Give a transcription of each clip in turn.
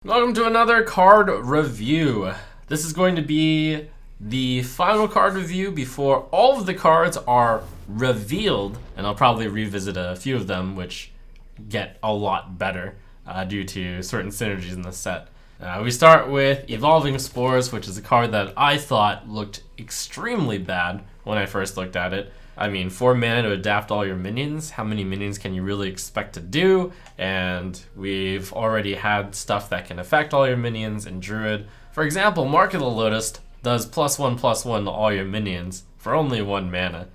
Welcome to another card review. This is going to be the final card review before all of the cards are revealed, and I'll probably revisit a few of them which get a lot better due to certain synergies in the set. We start with Evolving Spores, which is a card that I thought looked extremely bad when I first looked at it. I mean, 4 mana to adapt all your minions. How many minions can you really expect to do? And we've already had stuff that can affect all your minions in Druid. For example, Mark of the Lotus does +1/+1 to all your minions for only 1 mana,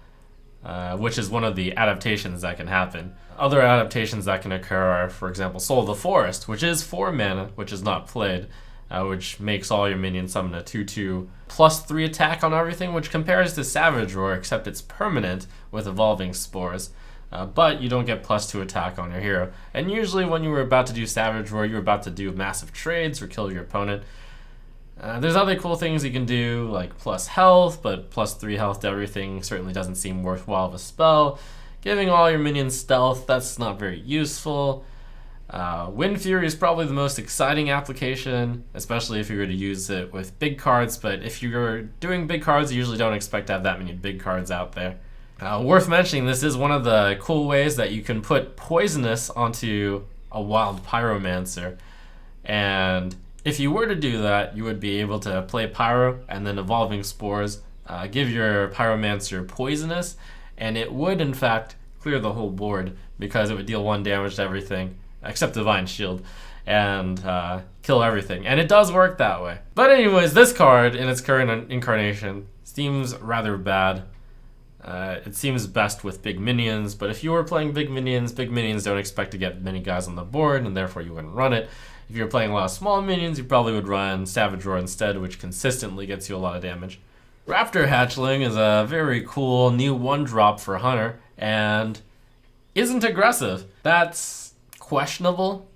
which is one of the adaptations that can happen. Other adaptations that can occur are, for example, Soul of the Forest, which is 4 mana, which is not played, which makes all your minions summon a 2/2 +3 attack on everything, which compares to Savage Roar, except it's permanent with Evolving Spores. But you don't get +2 attack on your hero. And usually when you were about to do Savage Roar, you were about to do massive trades or kill your opponent. There's other cool things you can do, like plus health, but +3 health to everything certainly doesn't seem worthwhile of a spell. Giving all your minions stealth, that's not very useful. Windfury is probably the most exciting application, especially if you were to use it with big cards, but if you're doing big cards, you usually don't expect to have that many big cards out there. Worth mentioning, this is one of the cool ways that you can put Poisonous onto a Wild Pyromancer, and if you were to do that, you would be able to play Pyro and then Evolving Spores, give your Pyromancer Poisonous, and it would in fact clear the whole board because it would deal 1 damage to everything except Divine Shield, and kill everything. And it does work that way. But anyways, this card in its current incarnation seems rather bad. It seems best with big minions, but if you were playing big minions don't expect to get many guys on the board, and therefore you wouldn't run it. If you're playing a lot of small minions, you probably would run Savage Roar instead, which consistently gets you a lot of damage. Raptor Hatchling is a very cool new 1-drop for Hunter, and isn't aggressive. That's questionable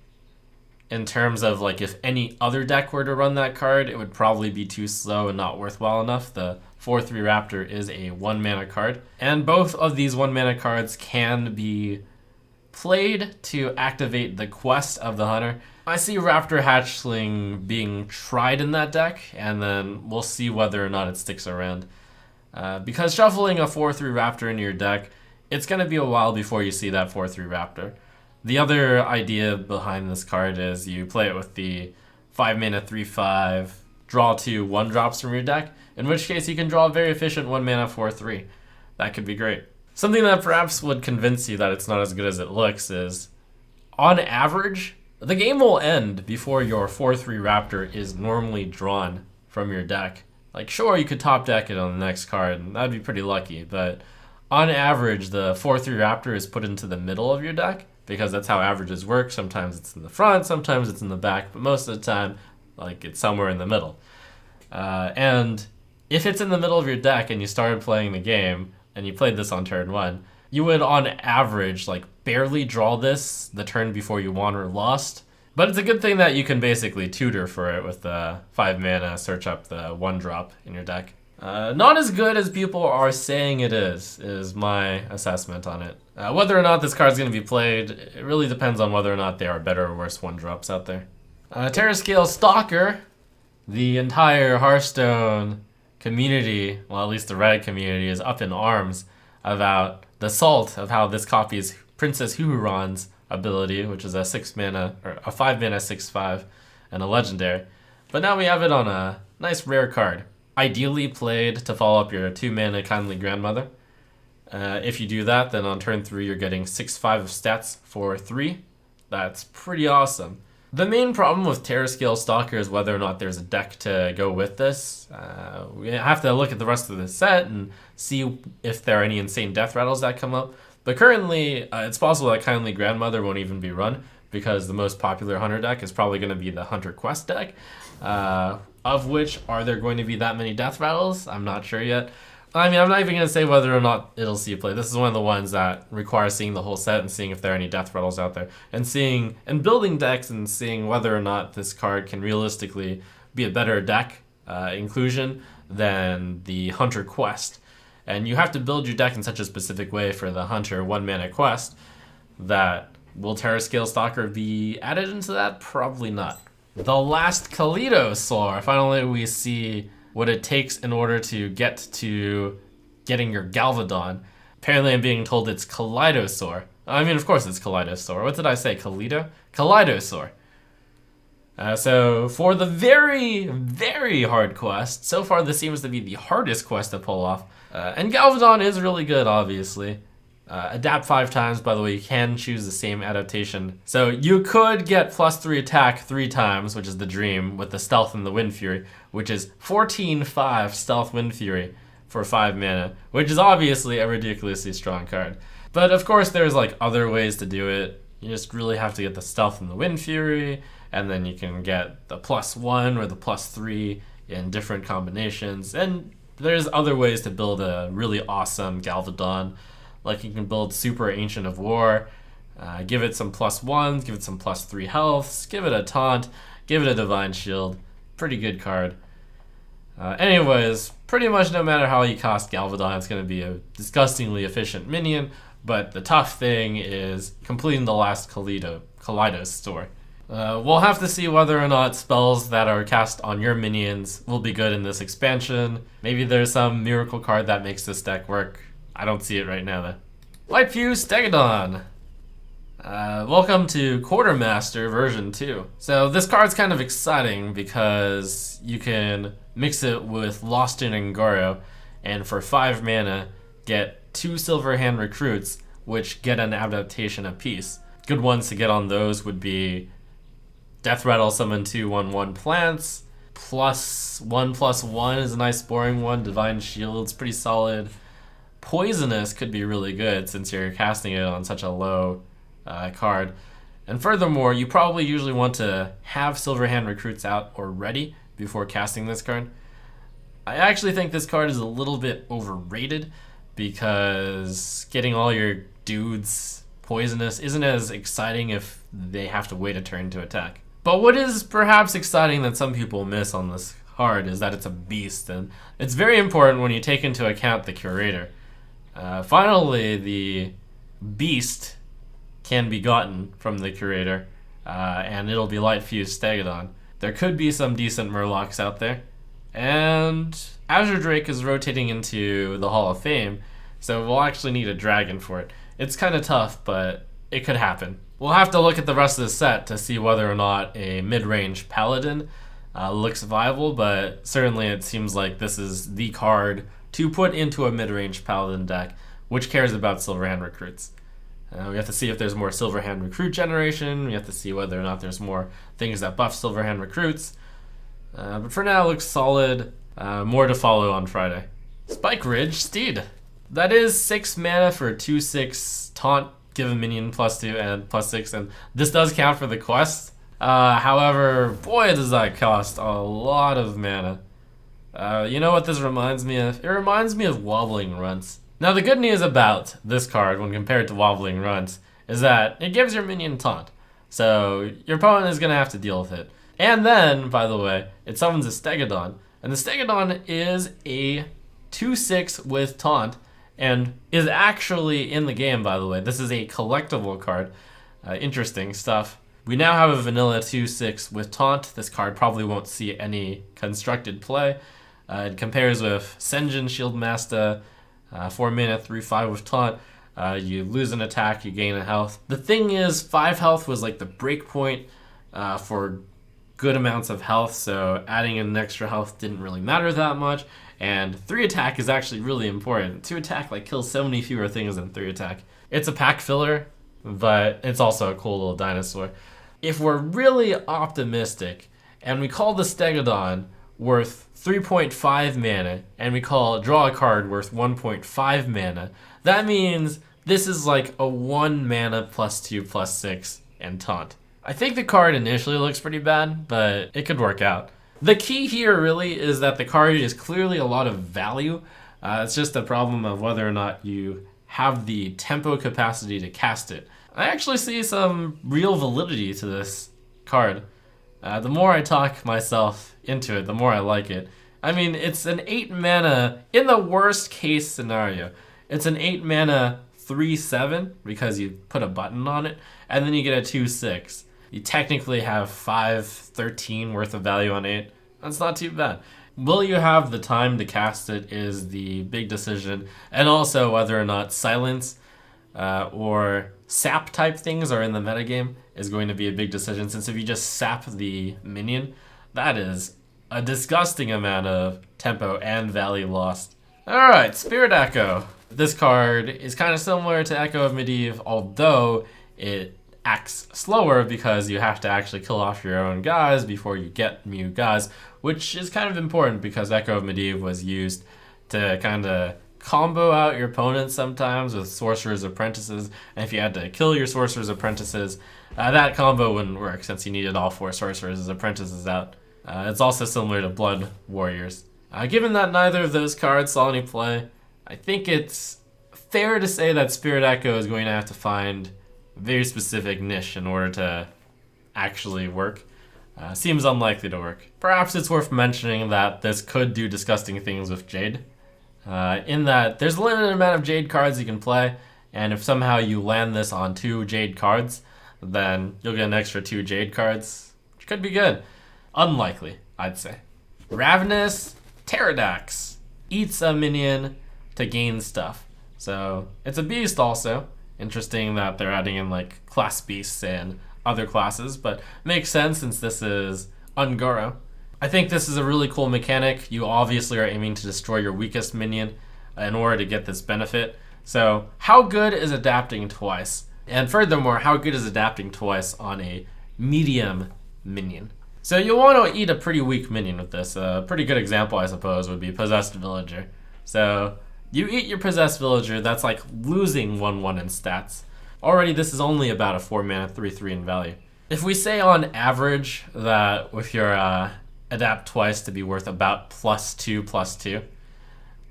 in terms of, like, if any other deck were to run that card, it would probably be too slow and not worthwhile enough. The 4/3 Raptor is a 1 mana card, and both of these 1 mana cards can be played to activate the quest of the Hunter. I see Raptor Hatchling being tried in that deck, and then we'll see whether or not it sticks around. Because shuffling a 4/3 Raptor into your deck, it's going to be a while before you see that 4/3 Raptor. The other idea behind this card is you play it with the 5 mana 3/5, draw 2 1-drops from your deck, in which case you can draw a very efficient 1 mana 4/3. That could be great. Something that perhaps would convince you that it's not as good as it looks is, on average, the game will end before your 4/3 Raptor is normally drawn from your deck. Like, sure, you could top deck it on the next card, and that'd be pretty lucky, but on average, the 4/3 Raptor is put into the middle of your deck, because that's how averages work. Sometimes it's in the front, sometimes it's in the back, but most of the time, like, it's somewhere in the middle. And if it's in the middle of your deck and you started playing the game, and you played this on turn 1, you would on average, like, barely draw this the turn before you won or lost. But it's a good thing that you can basically tutor for it with the 5 mana, search up the 1-drop in your deck. Not as good as people are saying it is my assessment on it. Whether or not this card's going to be played, it really depends on whether or not there are better or worse 1-drops out there. Terrorscale Stalker, the entire Hearthstone community, well, at least the Reddit community, is up in arms about the salt of how this copies Princess Huhuron's ability, which is a 6 mana, or a 5 mana 6/5, and a legendary. But now we have it on a nice rare card. Ideally played to follow up your 2 mana Kindly Grandmother. If you do that, then on turn 3 you're getting 6/5 of stats for 3. That's pretty awesome. The main problem with Terrorscale Stalker is whether or not there's a deck to go with this. We have to look at the rest of the set and see if there are any insane Deathrattles that come up. But currently, it's possible that Kindly Grandmother won't even be run, because the most popular Hunter deck is probably going to be the Hunter Quest deck. Of which, are there going to be that many Deathrattles? I'm not sure yet. I mean, I'm not even going to say whether or not it'll see play. This is one of the ones that requires seeing the whole set and seeing if there are any Deathrattles out there. And building decks and seeing whether or not this card can realistically be a better deck inclusion than the Hunter Quest. And you have to build your deck in such a specific way for the Hunter 1 mana quest that will Terrorscale Stalker be added into that? Probably not. The last Kaleidosaur. Finally, we see what it takes in order to get to getting your Galvadon. Apparently, I'm being told it's Kaleidosaur. I mean, of course it's Kaleidosaur. What did I say? Kaleidosaur. So for the very, very hard quest, so far this seems to be the hardest quest to pull off. And Galvadon is really good, obviously. Adapt 5 times, by the way, you can choose the same adaptation. So you could get +3 attack 3 times, which is the dream, with the Stealth and the Windfury, which is 14-5 Stealth Windfury for 5 mana, which is obviously a ridiculously strong card. But of course there's like other ways to do it. You just really have to get the Stealth and the Windfury, and then you can get the +1 or the +3 in different combinations. And there's other ways to build a really awesome Galvadon. Like you can build Super Ancient of War, give it some +1s, give it some +3 healths, give it a Taunt, give it a Divine Shield. Pretty good card. Anyways, pretty much no matter how you cost Galvadon, it's going to be a disgustingly efficient minion. But the tough thing is completing the last Kaleidosaur. We'll have to see whether or not spells that are cast on your minions will be good in this expansion. Maybe there's some miracle card that makes this deck work. I don't see it right now though. Lightfused Stegodon. Welcome to Quartermaster version 2. So this card's kind of exciting because you can mix it with Lost in Angoro, and for 5 mana get 2 Silverhand Recruits, which get an adaptation apiece. Good ones to get on those would be Deathrattle, summon 2 1/1 plants. +1/+1 is a nice boring one. Divine Shield's pretty solid. Poisonous could be really good since you're casting it on such a low card. And furthermore, you probably usually want to have Silverhand Recruits out or ready before casting this card. I actually think this card is a little bit overrated because getting all your dudes poisonous isn't as exciting if they have to wait a turn to attack. But what is perhaps exciting that some people miss on this card is that it's a beast, and it's very important when you take into account the curator. Finally, the beast can be gotten from the curator, and it'll be Lightfused Stegodon. There could be some decent Murlocs out there, and Azure Drake is rotating into the Hall of Fame, so we'll actually need a dragon for it. It's kind of tough, but it could happen. We'll have to look at the rest of the set to see whether or not a mid-range Paladin looks viable, but certainly it seems like this is the card to put into a mid-range Paladin deck, which cares about Silverhand Recruits. We have to see if there's more Silverhand Recruit generation. We have to see whether or not there's more things that buff Silverhand Recruits. But for now, it looks solid. More to follow on Friday. Spikeridged Steed. That is 6 mana for 2/6 Taunt, give a minion +2 and +6, and this does count for the quest. However, boy does that cost a lot of mana. You know what this reminds me of? It reminds me of Wobbling Runts. Now the good news about this card when compared to Wobbling Runts is that it gives your minion Taunt. So your opponent is going to have to deal with it. And then, by the way, it summons a Stegodon. And the Stegodon is a 2/6 with Taunt and is actually in the game, by the way. This is a collectible card. Interesting stuff. We now have a vanilla 2/6 with Taunt. This card probably won't see any constructed play. It compares with Senjin Shieldmaster, 4 mana, 3/5 with Taunt. You lose an attack, you gain a health. The thing is, 5 health was like the break point for good amounts of health, so adding an extra health didn't really matter that much. And 3 attack is actually really important. 2 attack like kills so many fewer things than 3 attack. It's a pack filler, but it's also a cool little dinosaur. If we're really optimistic and we call the Stegodon worth 3.5 mana and we call draw a card worth 1.5 mana, that means this is like a 1 mana +2 +6 and Taunt. I think the card initially looks pretty bad, but it could work out. The key here really is that the card is clearly a lot of value. It's just a problem of whether or not you have the tempo capacity to cast it. I actually see some real validity to this card. The more I talk myself into it, the more I like it. I mean, it's an 8 mana, in the worst case scenario, it's an 8 mana 3/7 because you put a button on it, and then you get a 2/6. You technically have 513 worth of value on 8. That's not too bad. Will you have the time to cast it is the big decision, and also whether or not silence or sap type things are in the metagame is going to be a big decision, since if you just sap the minion, that is a disgusting amount of tempo and value lost. Alright, Spirit Echo. This card is kind of similar to Echo of Medivh, although it acts slower because you have to actually kill off your own guys before you get new guys, which is kind of important because Echo of Medivh was used to kind of combo out your opponents sometimes with Sorcerer's Apprentices, and if you had to kill your Sorcerer's Apprentices, that combo wouldn't work since you needed all 4 Sorcerer's Apprentices out. It's also similar to Blood Warriors. Given that neither of those cards saw any play, I think it's fair to say that Spirit Echo is going to have to find a very specific niche in order to actually work. Seems unlikely to work. Perhaps it's worth mentioning that this could do disgusting things with Jade. In that there's a limited amount of Jade cards you can play, and if somehow you land this on 2 Jade cards, then you'll get an extra 2 Jade cards, which could be good. Unlikely, I'd say. Ravenous Pterrordax eats a minion to gain stuff. So it's a beast also. Interesting that they're adding in like class beasts and other classes, but makes sense since this is Ungoro. I think this is a really cool mechanic. You obviously are aiming to destroy your weakest minion in order to get this benefit. So how good is adapting twice? And furthermore, how good is adapting twice on a medium minion? So you'll want to eat a pretty weak minion with this. A pretty good example, I suppose, would be Possessed Villager. So you eat your Possessed Villager, that's like losing 1/1 in stats. Already this is only about a 4 mana 3/3 in value. If we say on average that with your adapt twice to be worth about +2/+2,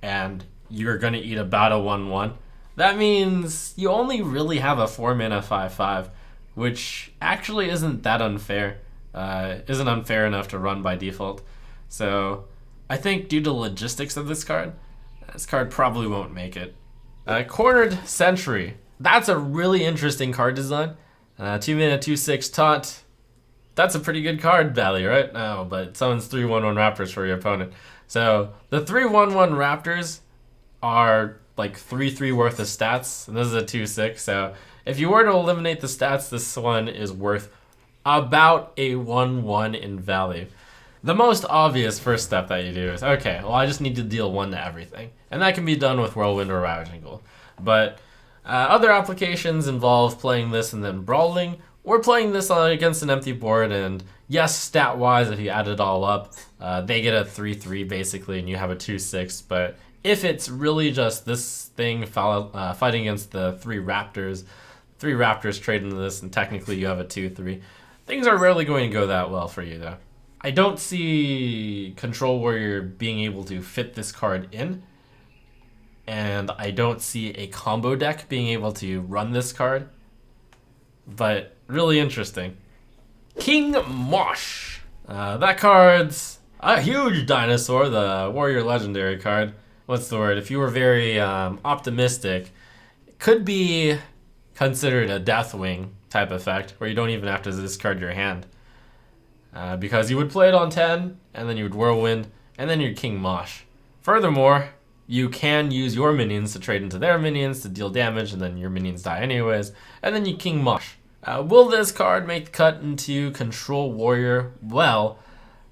and you're going to eat about a 1/1, that means you only really have a 4 mana 5/5, which actually isn't that unfair. Isn't unfair enough to run by default. So I think due to logistics of this card probably won't make it. Cornered Sentry. That's a really interesting card design. 2 mana 2/6 Taunt. That's a pretty good card value, right? No, but it summons 3/1/1 Raptors for your opponent. So the 3/1/1 Raptors are like 3/3 worth of stats, and this is a 2/6. So if you were to eliminate the stats, this one is worth about a 1/1 in value. The most obvious first step that you do is, okay, well I just need to deal 1 to everything. And that can be done with Whirlwind or Ravaging Ghoul. But other applications involve playing this and then brawling, or playing this against an empty board, and yes, stat-wise, if you add it all up, they get a 3/3 basically, and you have a 2/6, but if it's really just this thing fighting against the 3 Raptors trade into this, and technically you have a 2/3, things are rarely going to go that well for you, though. I don't see Control Warrior being able to fit this card in, and I don't see a combo deck being able to run this card, but really interesting. King Mosh. That card's a huge dinosaur, the Warrior Legendary card. What's the word? If you were very optimistic, it could be considered a Deathwing type effect, where you don't even have to discard your hand. Because you would play it on 10, and then you would Whirlwind, and then you'd King Mosh. Furthermore, you can use your minions to trade into their minions to deal damage, and then your minions die anyways, and then you King Mosh. Will this card make the cut into Control Warrior? Well,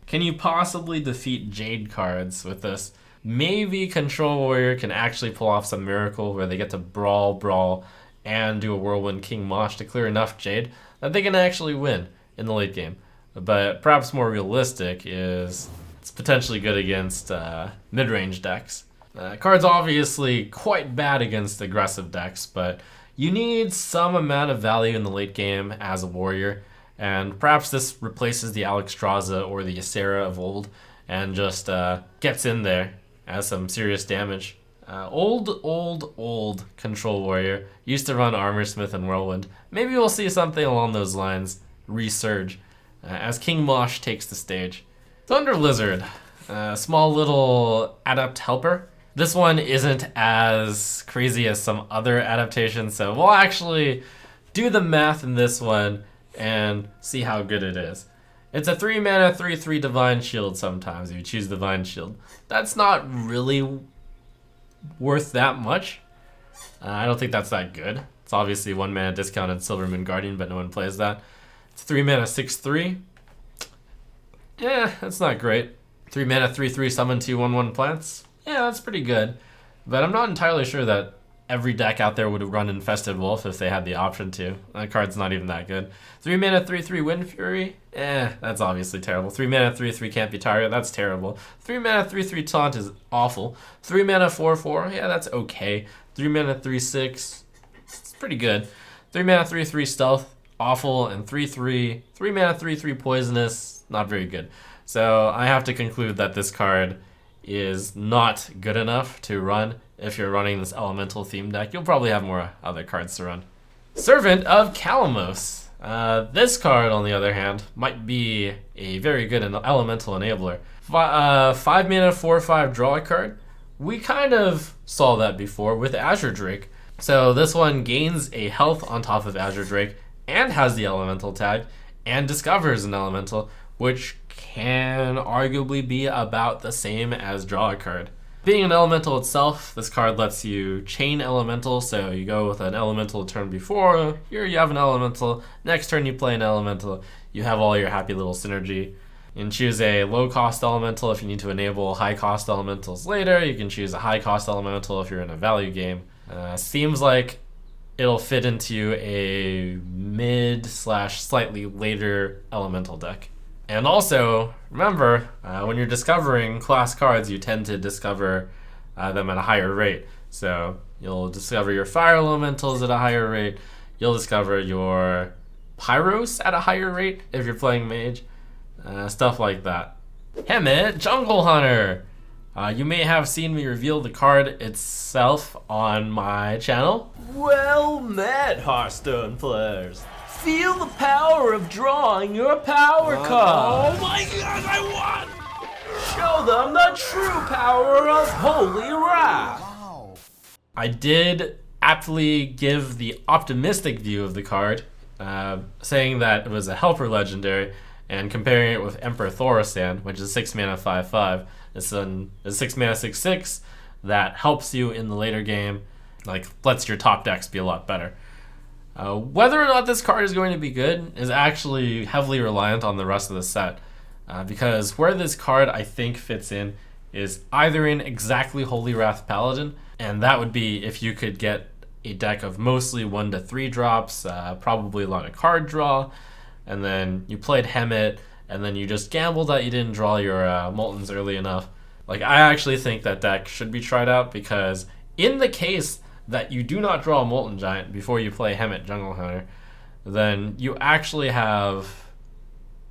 can you possibly defeat Jade cards with this? Maybe Control Warrior can actually pull off some miracle where they get to brawl, and do a Whirlwind King Mosh to clear enough Jade that they can actually win in the late game. But perhaps more realistic is it's potentially good against mid-range decks. Card's obviously quite bad against aggressive decks, but you need some amount of value in the late game as a warrior, and perhaps this replaces the Alexstrasza or the Ysera of old and just gets in there as some serious damage. Old Control Warrior used to run Armorsmith and Whirlwind. Maybe we'll see something along those lines resurge as King Mosh takes the stage. Thunder Lizard, small little adept helper. This one isn't as crazy as some other adaptations, so we'll actually do the math in this one. and see how good it is. It's a 3 mana 3/3 Divine Shield sometimes if you choose Divine Shield. That's not really worth that much. I don't think that's that good. It's obviously 1 mana discounted Silvermoon Guardian, but no one plays that. It's 3 mana 6/3. Yeah, that's not great. 3 mana 3/3 summon 2 1/1 plants. Yeah, that's pretty good. But I'm not entirely sure that every deck out there would run Infested Wolf if they had the option to. That card's not even that good. 3 mana 3/3 Windfury. That's obviously terrible. 3 mana 3/3 Can't Be Target. That's terrible. 3 mana 3/3 Taunt is awful. 3 mana 4/4. Yeah, that's okay. 3 mana 3/6. It's pretty good. 3 mana 3/3 Stealth. Awful. And 3 mana 3/3 Poisonous. Not very good. So I have to conclude that this card is not good enough to run. If you're running this elemental theme deck, you'll probably have more other cards to run. Servant of Kalimos. This card, on the other hand, might be a very good elemental enabler. 5 mana 4/5 draw a card. We kind of saw that before with Azure Drake. So this one gains a health on top of Azure Drake and has the elemental tag and discovers an elemental, which can arguably be about the same as draw a card. Being an elemental itself, this card lets you chain elemental, so you go with an elemental turn before, here you have an elemental, next turn you play an elemental, you have all your happy little synergy. You can choose a low cost elemental if you need to enable high cost elementals later, you can choose a high cost elemental if you're in a value game. Seems like it'll fit into a mid/slightly later elemental deck. And also, remember, when you're discovering class cards, you tend to discover them at a higher rate. So you'll discover your fire elementals at a higher rate. You'll discover your pyros at a higher rate if you're playing mage. Stuff like that. Hemet, Jungle Hunter. You may have seen me reveal the card itself on my channel. Well met, Hearthstone players. Feel the power of drawing your power card. Oh my god, I won! Show them the true power of Holy Wrath. Wow. I did aptly give the optimistic view of the card, saying that it was a helper legendary, and comparing it with Emperor Thaurissan, which is 6 mana 5/5. It's a 6 mana 6/6 that helps you in the later game, like lets your top decks be a lot better. Whether or not this card is going to be good is actually heavily reliant on the rest of the set, because where this card I think fits in is either in exactly Holy Wrath Paladin, and that would be if you could get a deck of mostly 1 to 3 drops, probably a lot of card draw, and then you played Hemet, and then you just gambled that you didn't draw your Moltens early enough. Like, I actually think that deck should be tried out, because in the case that you do not draw a Molten Giant before you play Hemet Jungle Hunter, then you actually have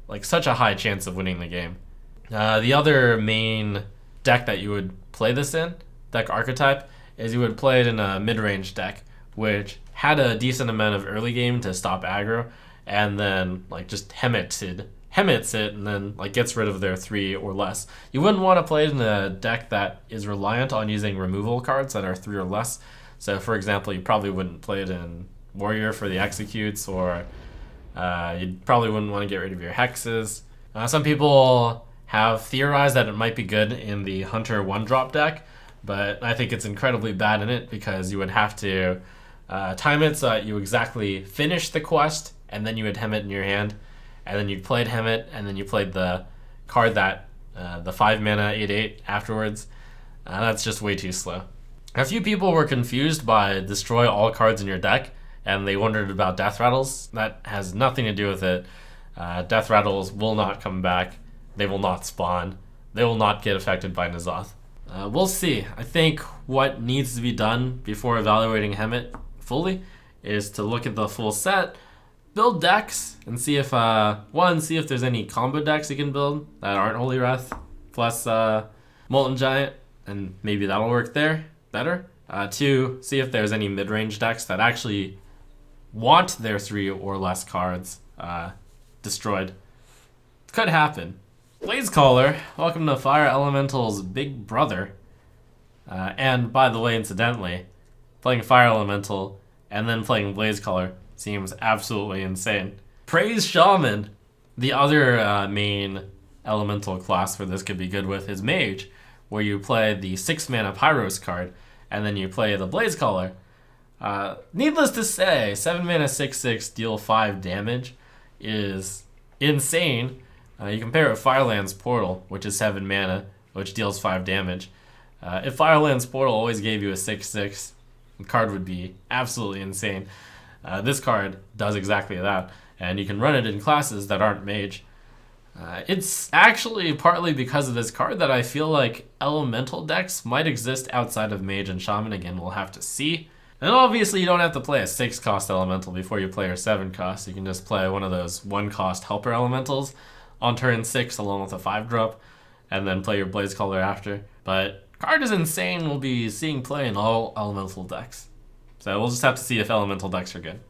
like such a high chance of winning the game. The other main deck that you would play this in, deck archetype, is you would play it in a mid-range deck, which had a decent amount of early game to stop aggro, and then like just Hemets it, and then like gets rid of their 3 or less. You wouldn't want to play it in a deck that is reliant on using removal cards that are 3 or less. So, for example, you probably wouldn't play it in Warrior for the executes, or you probably wouldn't want to get rid of your hexes. Some people have theorized that it might be good in the Hunter 1-drop deck, but I think it's incredibly bad in it, because you would have to time it so that you exactly finish the quest, and then you would Hemet in your hand, and then you played Hemet, and then you played the card that, the 5 mana 8/8 afterwards. That's just way too slow. A few people were confused by destroy all cards in your deck, and they wondered about Deathrattles. That has nothing to do with it. Deathrattles will not come back. They will not spawn. They will not get affected by N'Zoth. We'll see. I think what needs to be done before evaluating Hemet fully is to look at the full set, build decks, and see if, see if there's any combo decks you can build that aren't Holy Wrath plus Molten Giant, and maybe that'll work there better. 2, see if there's any mid-range decks that actually want their 3 or less cards destroyed. Could happen. Blazecaller, welcome to Fire Elemental's big brother. And by the way, incidentally, playing Fire Elemental and then playing Blazecaller seems absolutely insane. Praise Shaman. The other main elemental class where this could be good with is Mage, where you play the 6 mana Pyros card, and then you play the Blaze Caller. Needless to say, 7 mana 6/6 deal 5 damage is insane. You compare it with Fireland's Portal, which is 7 mana, which deals 5 damage. If Fireland's Portal always gave you a 6/6, the card would be absolutely insane. This card does exactly that, and you can run it in classes that aren't Mage. It's actually partly because of this card that I feel like elemental decks might exist outside of Mage and Shaman. Again, we'll have to see. And obviously you don't have to play a 6-cost elemental before you play your 7-cost. You can just play one of those 1-cost helper elementals on turn 6 along with a 5-drop, and then play your Blaze Caller after. But card is insane. We'll be seeing play in all elemental decks. So we'll just have to see if elemental decks are good.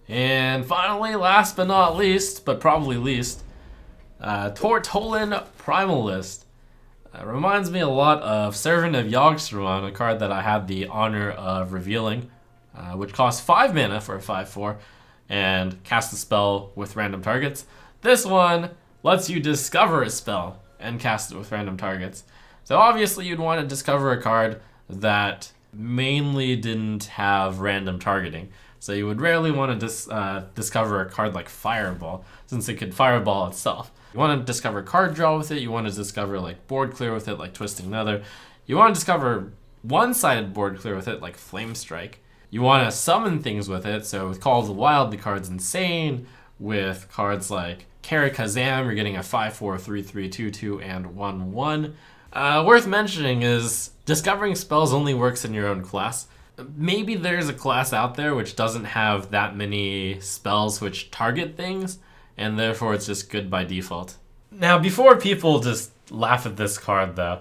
And finally, last but not least, but probably least, Tortollan Primalist. Reminds me a lot of Servant of Yogg-Saron, a card that I had the honor of revealing, which costs 5 mana for a 5/4 and casts a spell with random targets. This one lets you discover a spell and cast it with random targets. So obviously you'd want to discover a card that mainly didn't have random targeting. So you would rarely want to discover a card like Fireball, since it could Fireball itself. You want to discover card draw with it, you want to discover like board clear with it, like Twisting Nether. You want to discover one-sided board clear with it, like Flame Strike. You want to summon things with it, so with Call of the Wild, the card's insane. With cards like Karakazam, you're getting a 5/4, 3/3, 2/2, and 1/1. Worth mentioning is discovering spells only works in your own class. Maybe there's a class out there which doesn't have that many spells which target things, and therefore it's just good by default. Now, before people just laugh at this card though,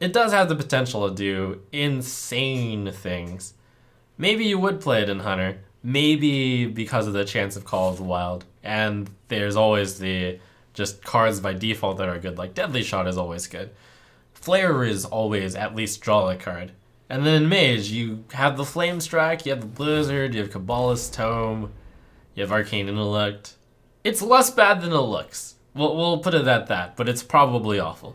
it does have the potential to do insane things. Maybe you would play it in Hunter, maybe because of the chance of Call of the Wild, and there's always the just cards by default that are good, like Deadly Shot is always good. Flare is always at least draw a card. And then in Mage, you have the Flame Strike, you have the Blizzard, you have Kabbalist's Tome, you have Arcane Intellect. It's less bad than it looks. We'll put it at that, but it's probably awful.